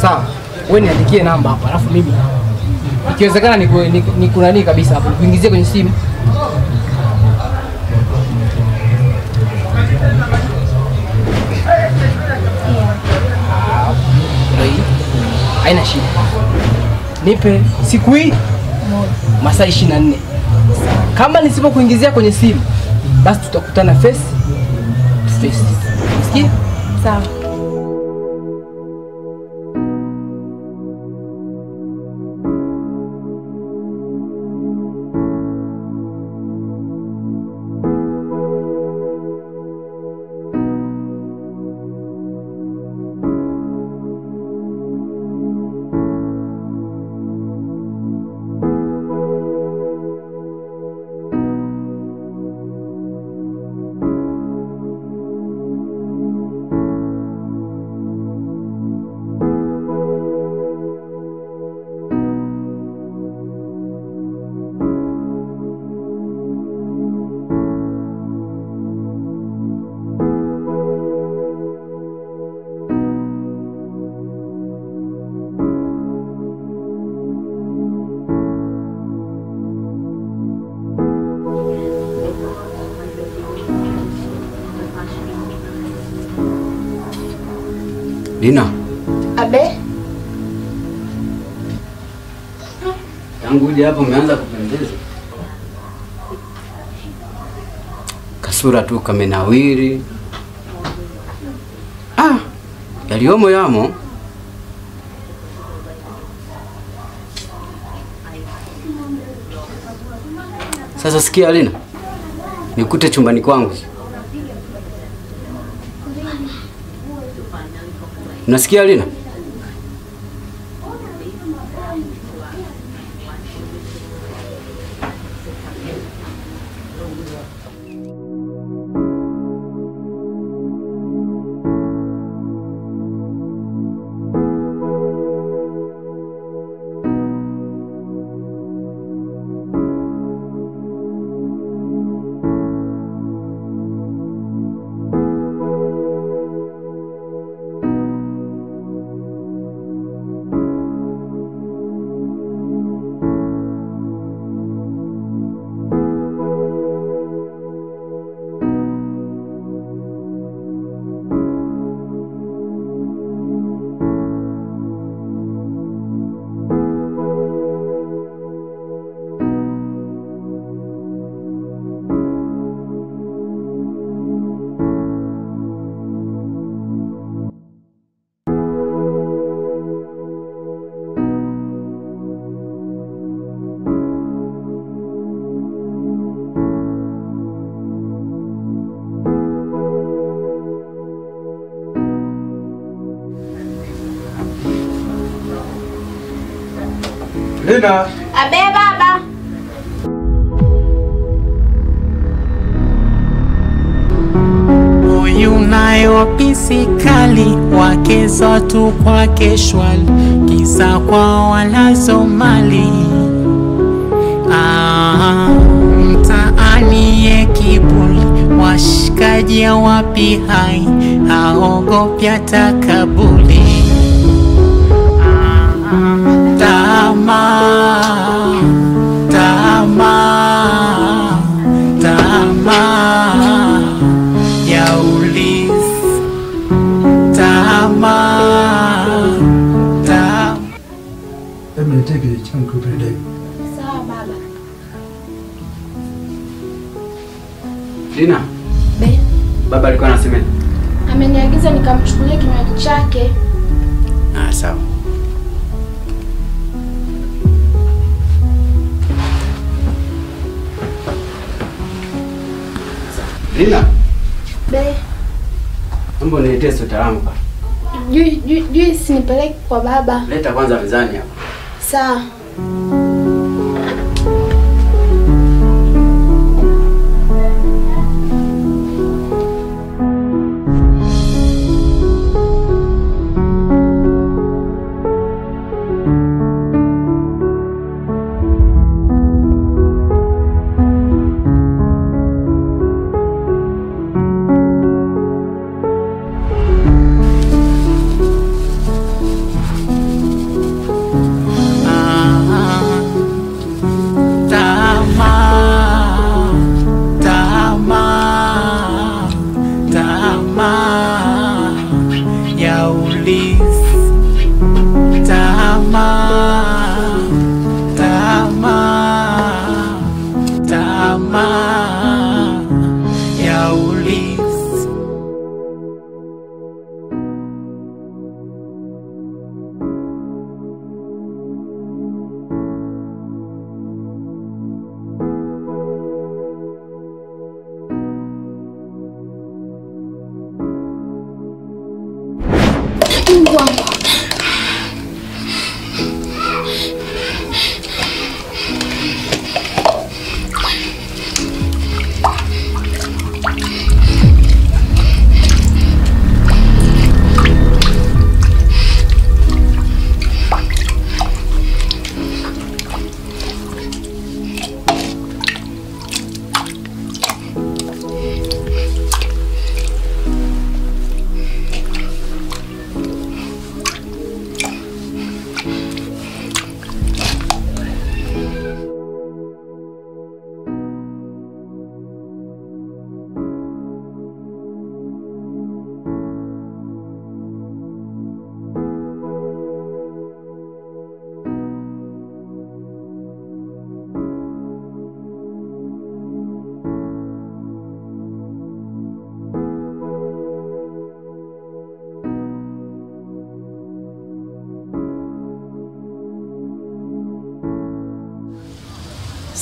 Sawa. Wewe niandikie namba hapa, alafu mimi ikiwezekana nikunani kabisa hapo, kuingizie kwenye simu. Haina shida. Nipe siku hii masaa 24. Kama nisipokuingizia kwenye simu, basi tutakutana face to face. Sikia? Sawa. Lina. Abe? Tangu uje hapo umeanza kupendeza. Kasura tu kamenawiri. Yaliomo yamo. Sasa sikia Lina. Nikute chumbani kwangu. Unasikia Lina? Lina. Abe baba. Huyu nayo pisikali wake zote kwake shwali, kisa kwa walazo mali. Mtaani ye kibuli, washikaji wapi hai, haogopya takabuli. Tamaa, tamaa, tamaa ya ulisi, tamaa, tamaa. Hebu niteke changu pende. Sawa baba. Lina. Be. Baba alikuwa anasema. Ameniagiza nikamchukulie kinywaji chake. Sawa. Lina. Be. Mbona niletee sweta langu pa? Juisi nipeleke kwa baba. Leta kwanza mezani hapa. Sawa.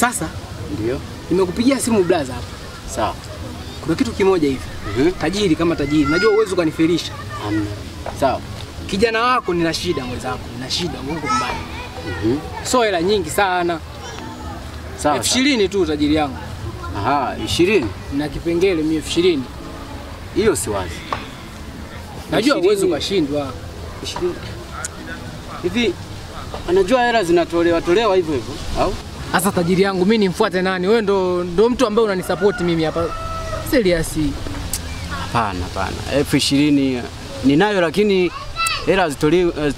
Sasa Ndio. nimekupigia simu blaza hapa. Sawa. Kuna kitu kimoja hivi. Tajiri kama tajiri. Najua uwezo ukanifirisha. Amna. Sawa. Kijana wako nina shida mwenzako. Nina shida Mungu mbaya. So hela nyingi sana. Sawa. 20,000 tu tajiri yangu. Aha, 20. Na kipengele mimi 20,000. Hiyo si wazi. Najua 20. uwezo ukashindwa. 20. Hivi anajua hela zinatolewa hivyo au? Sasa tajiri yangu mimi nimfuate nani? Wewe ndo mtu ambaye unanisupport mimi hapa. Serious. Hapana. 20,000 ninayo lakini hela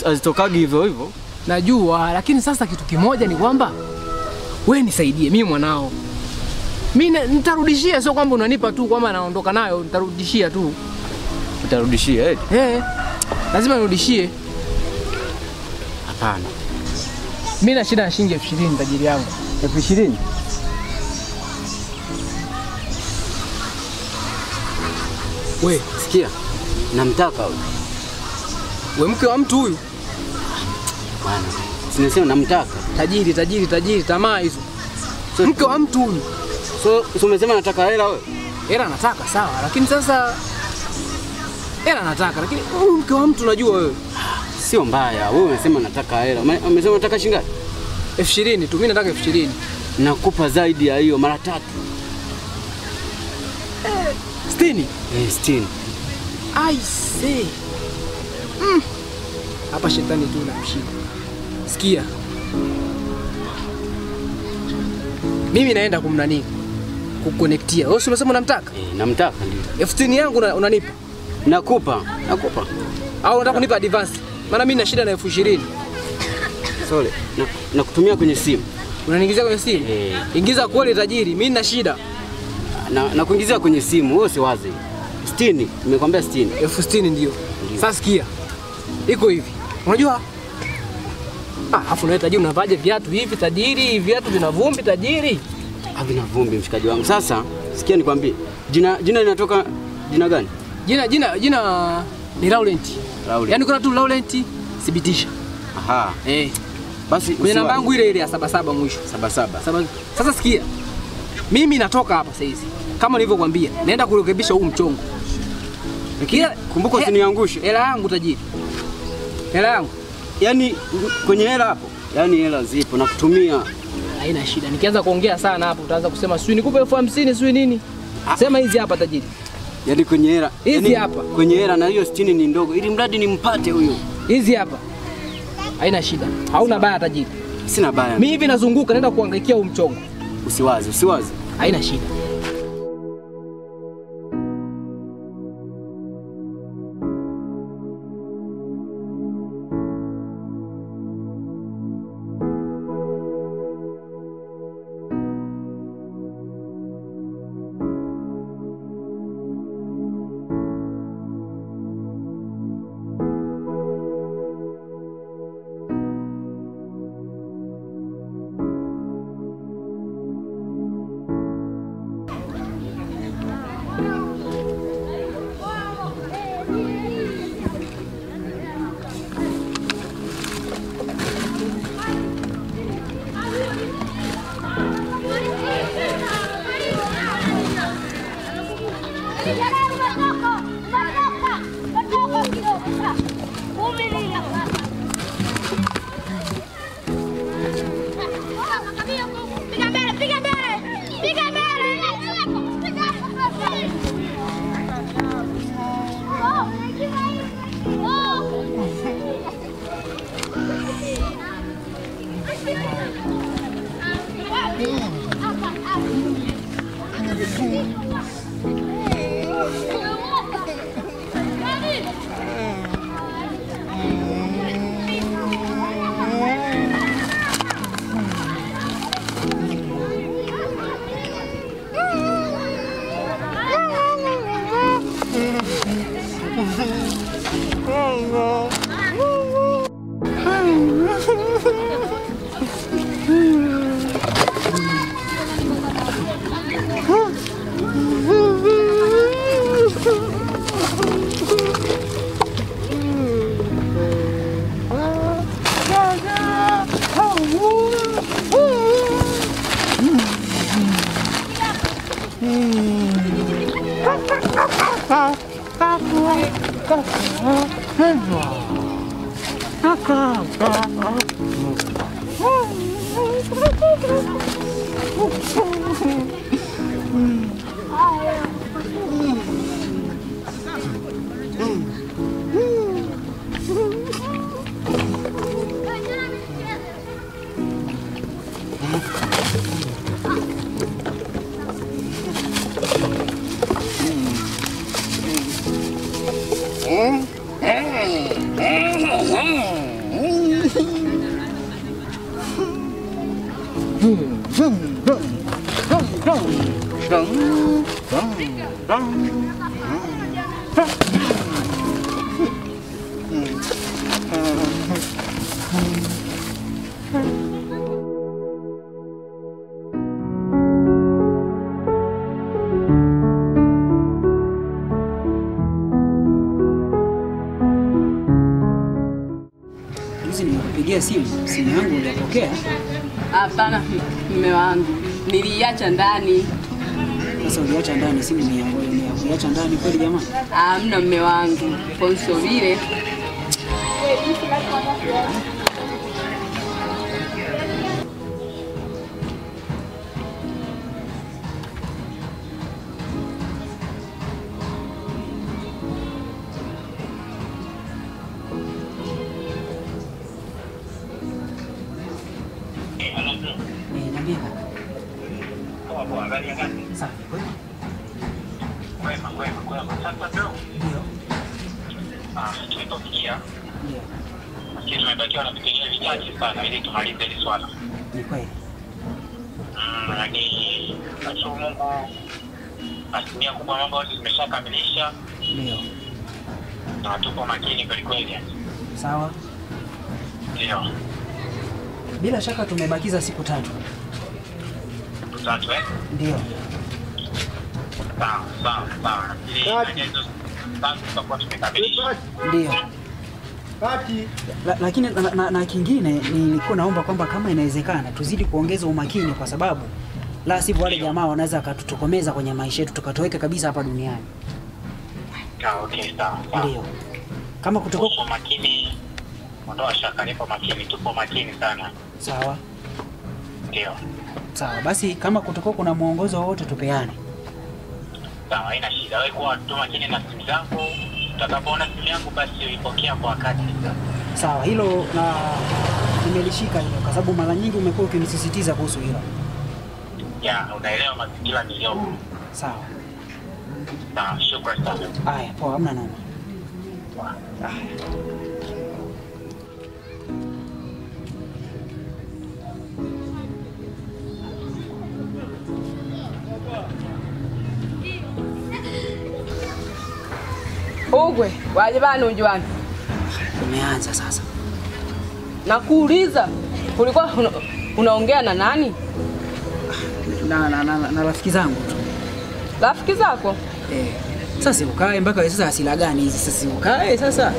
hazitokagi hivyo. Najua, lakini sasa kitu kimoja ni kwamba wewe nisaidie mimi mwanao. Mimi nitarudishia, sio kwamba unanipa tu kwamba naondoka nayo, nitarudishia tu. Utarudishia eti? Lazima nirudishie. Hapana. Mimi na shida na shilingi 20,000 tajiri yangu. 20,000? We, Sikia. Namtaka huyu. we mke wa mtu huyu. Bwana. Sinasema namtaka. Tajiri, tamaa hizo. Mke wa mtu huyu. So umesema nataka hela wewe? Hela nataka sawa, lakini sasa huyu mke wa mtu unajua wewe. Sio mbaya. Wewe umesema nataka hela. Umesema nataka shilingi ngapi? 20,000 tu, mimi nataka 20,000. Nakupa zaidi ya hiyo mara 3. 60. 60. I say. Hapa shetani tu namshika. Sikia. Mimi naenda kumnani kuconnectia. Wewe umesema unamtaka? Namtaka ndio. 15,000 yangu unanipa? Nakupa. Au unataka kunipa advance? Maana mimi na shida na 20,000. Sorry. Nakutumia kwenye simu. Unaniingizia kwenye simu? Ingiza kweli tajiri, mimi nina shida. Na kuingizia kwenye simu, wewe si wazi. 60, nimekwambia 60. 60,000 ndio. Sasa sikia. Iko hivi. Unajua? Afu na tajiri unavaje viatu hivi tajiri, viatu vina vumbi tajiri. Havina vumbi mshikaji wangu. Sasa sikia nikwambie. Jina linatoka jina gani? Jina ni Laurent. Yaani kuna tu Laurent thibitisha. Aha. Basi kwenye namba yangu ile ya 77 mwisho. 77. Sasa sikia. Mimi natoka hapa sasa hizi. Kama nilivyokuambia, naenda kurekebisha huu mchongo. Lakini kumbuka usiniangushe. Hela yangu tajiri. Hela yangu. Yaani kwenye hela hapo. Yaani hela zipo na kutumia. Haina shida. Nikianza kuongea sana hapo utaanza kusema sio nikupe 50,000 sio nini? Sema hizi hapa tajiri. Yaani kwenye hela. Hizi hapa. Kwenye hela na hiyo 60 ni ndogo. Ili mradi nimpate huyo. Hizi hapa. Haina shida. Hauna baya tajiri. Sina baya. Mimi hivi nazunguka naenda kuangaikia huu mchongo. Usiwaze. Haina shida. Nimekupigia simu yangu ulipokea? Hapana mume wangu, niliacha ndani. Sasa uliacha ndani simu ni yangu, uliacha ndani kweli jamani? Hamna mume wangu, kwa vile tumebakiwa na vipengele vichache sana ili tumalize hili swala. Ni kweli. Lakini nashukuru Mungu asilimia kubwa mambo yote tumeshakamilisha. Ndio. Na tupo makini kweli kweli. Sawa. Ndio. Bila shaka tumebakiza siku 3. 3 Ndio. Sawa. Ndio. Lakini na kingine nilikuwa naomba kwamba kama inawezekana tuzidi kuongeza umakini, kwa sababu la sivyo wale jamaa wanaweza katutokomeza kwenye maisha yetu tukatoweka kabisa hapa duniani. Okay, sawa. Ndio. Kama kutokuwa makini, ondoa shaka, nipo makini, tupo makini sana. Sawa. Ndio. Sawa, basi kama kutokuwa kuna mwongozo wote tupeane. Sawa, haina shida. Wewe kuwa tu makini na simu zako. Utakapoona simu yangu basi uipokea kwa wakati. Sawa, hilo na nimelishika hilo kwa sababu mara nyingi umekuwa ukinisisitiza kuhusu hilo. Ya, unaelewa mazingira niliyopo. Sawa. Sawa, shukrani sana. Haya, poa, hamna noma. Haya. Ugwe, waje bana unjuani. Umeanza sasa. Nakuuliza, ulikuwa unaongea na nani? Na rafiki zangu tu. Rafiki zako? Sasa ukae mpaka sasa asila gani hizi sasa ukae sasa?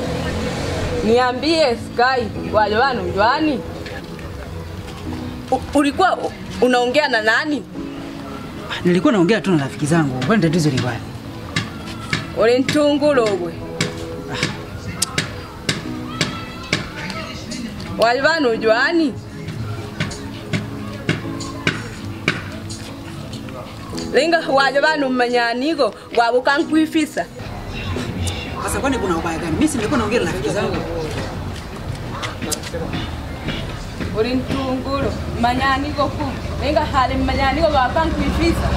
Niambie Sky, waje bana unjuani. Ulikuwa unaongea na nani? Nilikuwa naongea tu na rafiki zangu. Kwani tatizo ni wapi? Ule ntungulu ugwe. Wali bana unjuani? Linga waje bana umanyanigo wabukankwifisa. Sasa kwani kuna ubaya gani? Mimi si nilikuwa naongea na rafiki zangu. Ule ntungulu manyanigo ku. Linga hali manyanigo wabukankwifisa.